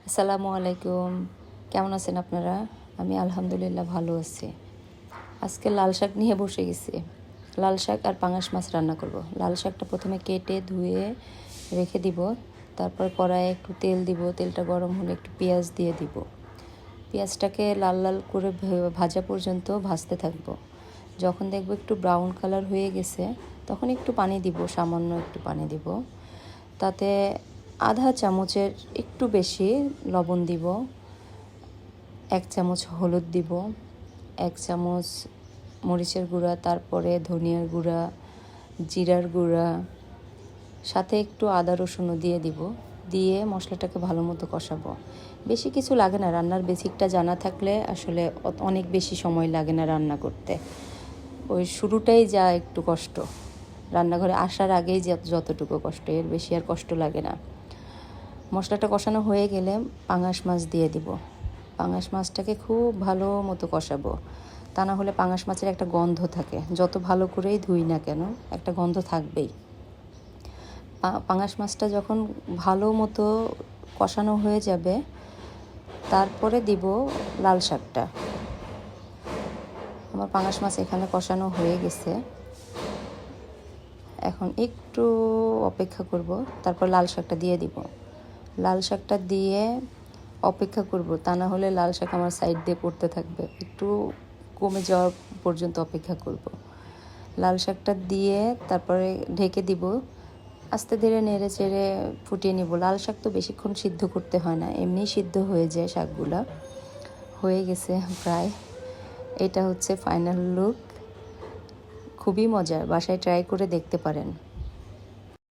আসসালামু আলাইকুম। কেমন আছেন আপনারা? আমি আলহামদুলিল্লাহ ভালো আছি। আজকে লাল শাক নিয়ে বসে গেছি। লাল শাক আর পাঙাশ মাছ রান্না করব। লাল শাকটা প্রথমে কেটে ধুয়ে রেখে দিব। তারপর কড়াইয়ে একটু তেল দিব। তেলটা গরম হলে একটু পেঁয়াজ দিয়ে দিব। পেঁয়াজটাকে লাল লাল করে ভাজা পর্যন্ত ভাজতে থাকব। যখন দেখব একটু ব্রাউন কালার হয়ে গেছে, তখন একটু পানি দিব, সামান্য একটু পানি দিব। তাতে আধা চামচের একটু বেশি লবণ দিব, 1 চামচ হলুদ দিব, 1 চামচ মরিচের গুঁড়া, তারপরে ধনিয়ার গুঁড়া, জিরার গুঁড়া, সাথে একটু আদা রসুনও দিয়ে দিব। দিয়ে মশলাটাকে ভালো মতো কষাবো। বেশি কিছু লাগে না, রান্নার বেসিকটা জানা থাকলে আসলে অনেক বেশি সময় লাগে না রান্না করতে। ওই শুরুটাই যা একটু কষ্ট, রান্নাঘরে আসার আগেই যতটুকু কষ্ট, এর বেশি আর কষ্ট লাগে না। মশলাটা কষানো হয়ে গেলে পাঙাশ মাছ দিয়ে দিব। পাঙাশ মাছটাকে খুব ভালো মতো কষাবো, তা না হলে পাঙাশ মাছের একটা গন্ধ থাকে, যত ভালো করেই ধুই না কেন একটা গন্ধ থাকবেই। পাঙাশ মাছটা যখন ভালো মতো কষানো হয়ে যাবে, তারপরে দিব লাল শাকটা। আমার পাঙাশ মাছ এখানে কষানো হয়ে গেছে, এখন একটু অপেক্ষা করব, তারপর লাল শাকটা দিয়ে দিব। লাল শাকটা দিয়ে অপেক্ষা করব, তা না হলে লাল শাক আমার সাইড দিয়ে পড়তে থাকবে। একটু কমে যাওয়া পর্যন্ত অপেক্ষা করব। লাল শাকটা দিয়ে তারপরে ঢেকে দিব, আস্তে ধীরে নেড়ে চেড়ে ফুটিয়ে নিব। লাল শাক তো বেশিক্ষণ সিদ্ধ করতে হয় না, এমনি সিদ্ধ হয়ে যায় শাকগুলা। হয়ে গেছে প্রায়। এটা হচ্ছে ফাইনাল লুক। খুবই মজার, বাসায় ট্রাই করে দেখতে পারেন।